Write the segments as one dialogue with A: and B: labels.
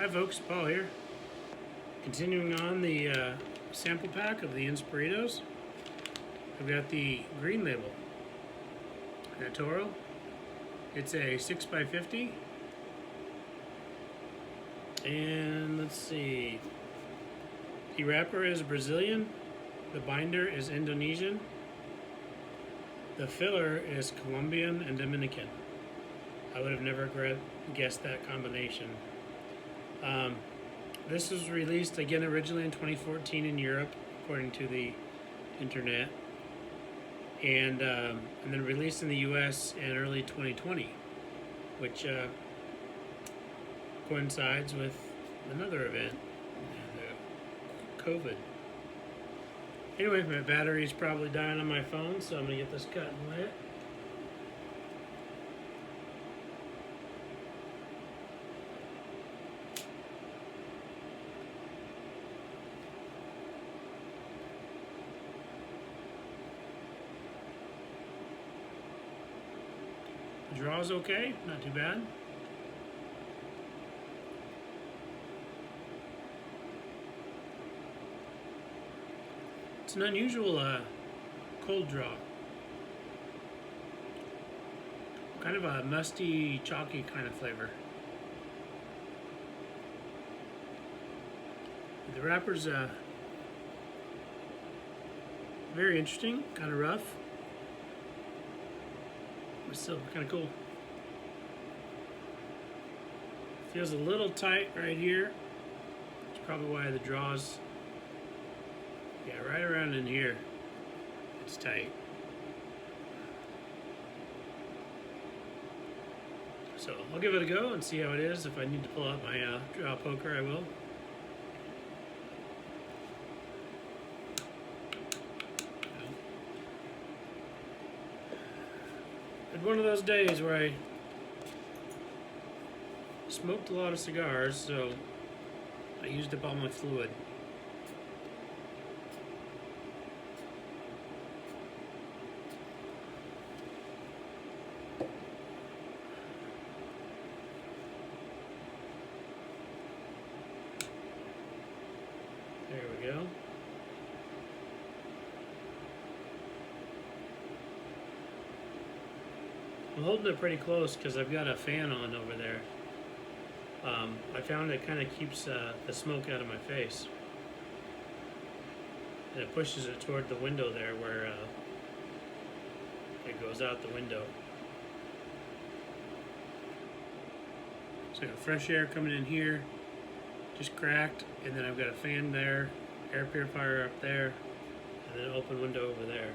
A: Hi folks, Paul here. Continuing on the sample pack of the Inspiridos. I've got the green label, the Toro. It's a 6x50. And let's see. The wrapper is Brazilian. The binder is Indonesian. The filler is Colombian and Dominican. I would have never guessed that combination. This was released again originally in 2014 in Europe, according to the internet, and then released in the U.S. in early 2020, which coincides with another event, COVID. Anyway, my battery's probably dying on my phone, so I'm gonna get this cut and lit. The draw's okay, not too bad. It's an unusual cold draw. Kind of a musty, chalky kind of flavor. The wrapper's very interesting, kind of rough. But still kind of cool. Feels a little tight right here. That's probably why the draw's, yeah, right around in here. It's tight. So I'll give it a go and see how it is. If I need to pull out my draw poker, I will. Had one of those days where I smoked a lot of cigars, so I used up all my fluid. There we go. I'm holding it pretty close because I've got a fan on over there. I found it kind of keeps the smoke out of my face. And it pushes it toward the window there where it goes out the window. So I got fresh air coming in here, just cracked, and then I've got a fan there, air purifier up there, and then an open window over there.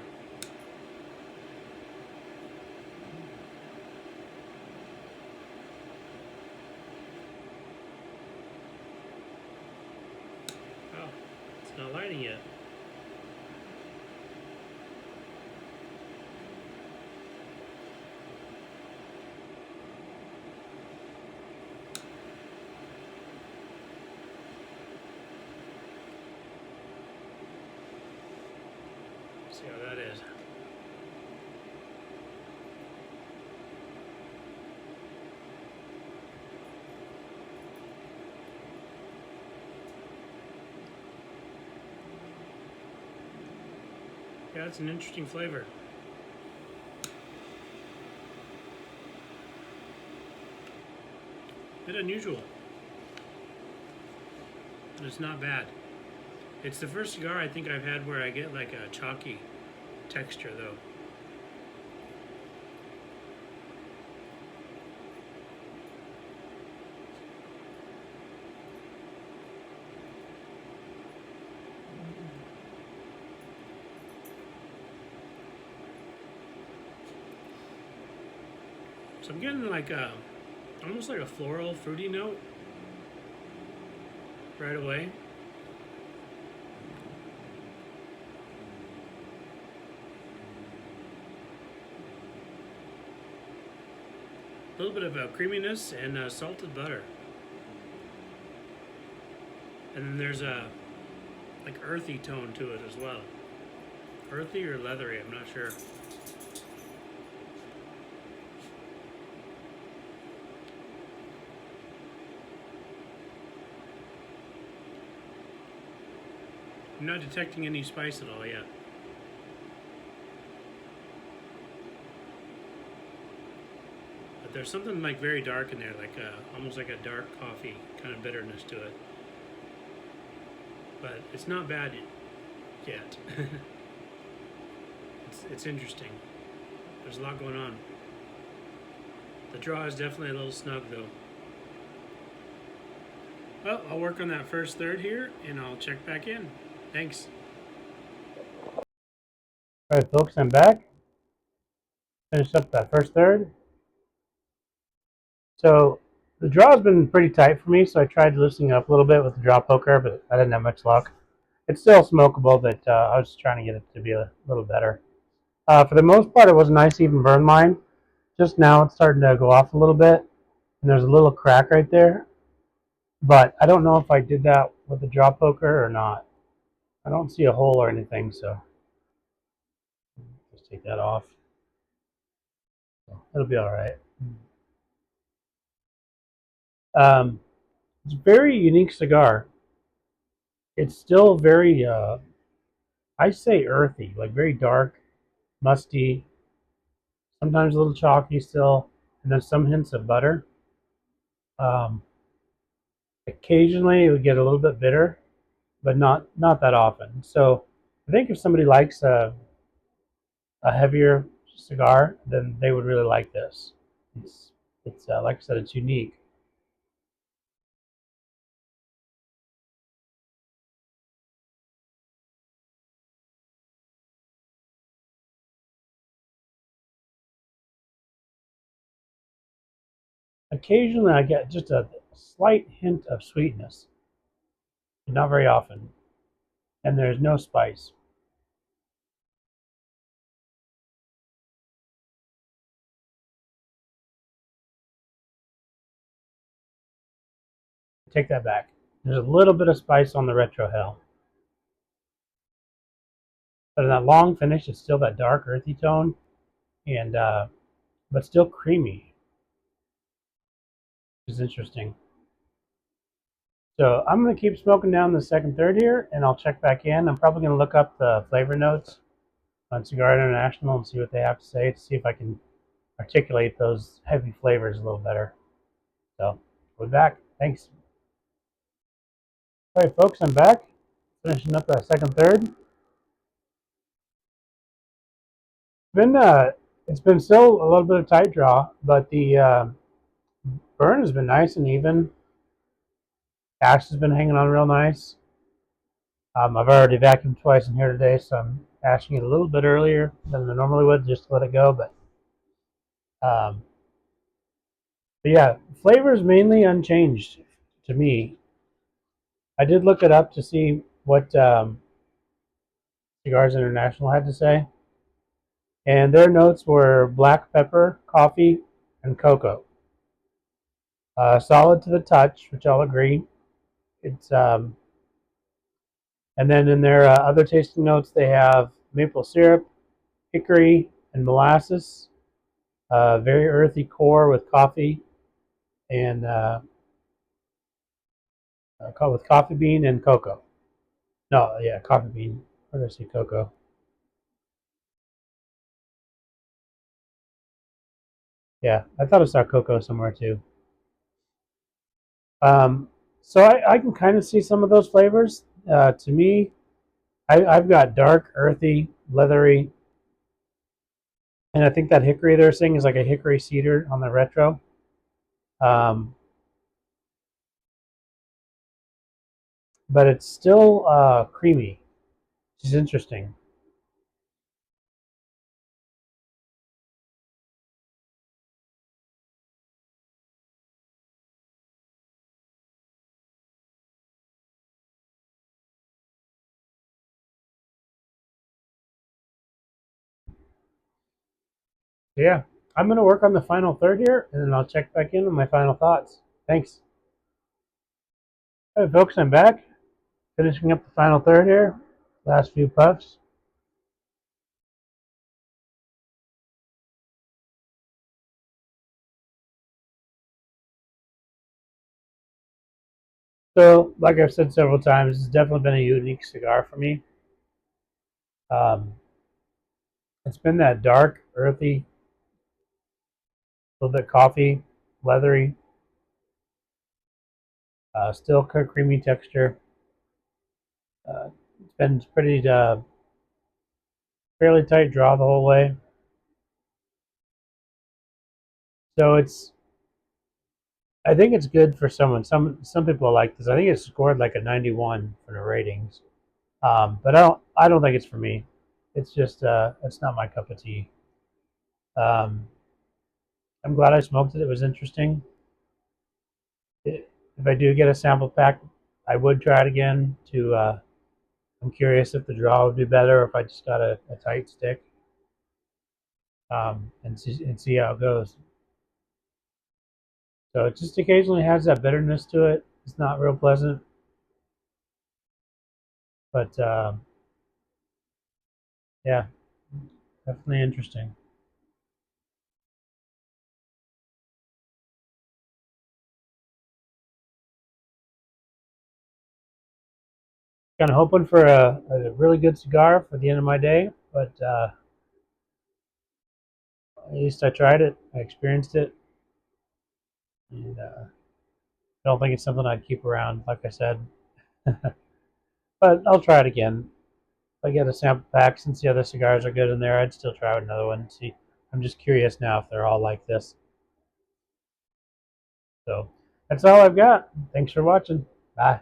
A: Oh, it's not lighting yet. See how that is. Yeah, it's an interesting flavor. Bit unusual, but it's not bad. It's the first cigar I think I've had where I get like a chalky texture though. So I'm getting like almost like a floral, fruity note right away. A little bit of creaminess and salted butter. And then there's a like earthy tone to it as well. Earthy or leathery, I'm not sure. I'm not detecting any spice at all yet. But there's something like very dark in there, like almost like a dark coffee kind of bitterness to it. But it's not bad yet. It's interesting. There's a lot going on. The draw is definitely a little snug though. Well, I'll work on that first third here and I'll check back in. Thanks. All right, folks, I'm back. Finished up that first third. So the draw has been pretty tight for me, so I tried loosening up a little bit with the draw poker, but I didn't have much luck. It's still smokable, but I was trying to get it to be a little better. For the most part, it was a nice even burn line. Just now it's starting to go off a little bit, and there's a little crack right there. But I don't know if I did that with the draw poker or not. I don't see a hole or anything, so just take that off. It'll be all right. It's a very unique cigar. It's still very, I say earthy, like very dark, musty, sometimes a little chalky still, and then some hints of butter. Um, Occasionally it would get a little bit bitter, but not that often. So I think if somebody likes a heavier cigar, then they would really like this. It's like I said, it's unique. Occasionally I get just a slight hint of sweetness, but not very often, and there's no spice. Take that back. There's a little bit of spice on the retro hell, but in that long finish, it's still that dark earthy tone, and but still creamy, which is interesting. So I'm going to keep smoking down the second third here, and I'll check back in. I'm probably going to look up the flavor notes on Cigar International and see what they have to say to see if I can articulate those heavy flavors a little better. So we'll be back. Thanks. All right, folks, I'm back. Finishing up that second third. Been it's been still a little bit of tight draw, but the burn has been nice and even. Ash has been hanging on real nice. I've already vacuumed twice in here today, so I'm ashing it a little bit earlier than I normally would just to let it go. Um, but yeah, flavor is mainly unchanged to me. I did look it up to see what Cigars International had to say, and their notes were black pepper, coffee, and cocoa. Solid to the touch, which I'll agree. It's And then in their other tasting notes, they have maple syrup, hickory, and molasses. Very earthy core with coffee and with coffee bean and cocoa. No, yeah, coffee bean. Or did I say cocoa? Yeah, I thought I saw cocoa somewhere too. Um, so I can kind of see some of those flavors. To me, I've got dark, earthy, leathery, and I think that hickory they're saying is like a hickory cedar on the retro. Um, but it's still creamy, which is interesting. Yeah, I'm going to work on the final third here, and then I'll check back in with my final thoughts. Thanks. Hey, folks, I'm back. Finishing up the final third here. Last few puffs. So, like I've said several times, it's definitely been a unique cigar for me. Um, it's been that dark, earthy, a little bit coffee, leathery, still creamy texture. It's been pretty fairly tight draw the whole way. So I think it's good for someone. Some people like this. I think it scored like a 91 for the ratings. But I don't think it's for me. It's just it's not my cup of tea. Um, I'm glad I smoked it. It was interesting. If I do get a sample pack, I would try it again. I'm curious if the draw would be better, or if I just got a tight stick, and see how it goes. So it just occasionally has that bitterness to it. It's not real pleasant, but yeah, definitely interesting. Kind of hoping for a really good cigar for the end of my day, but at least I tried it. I experienced it, and I don't think it's something I'd keep around, like I said. But I'll try it again. If I get a sample pack, since the other cigars are good in there, I'd still try another one and see. I'm just curious now if they're all like this. So that's all I've got. Thanks for watching. Bye.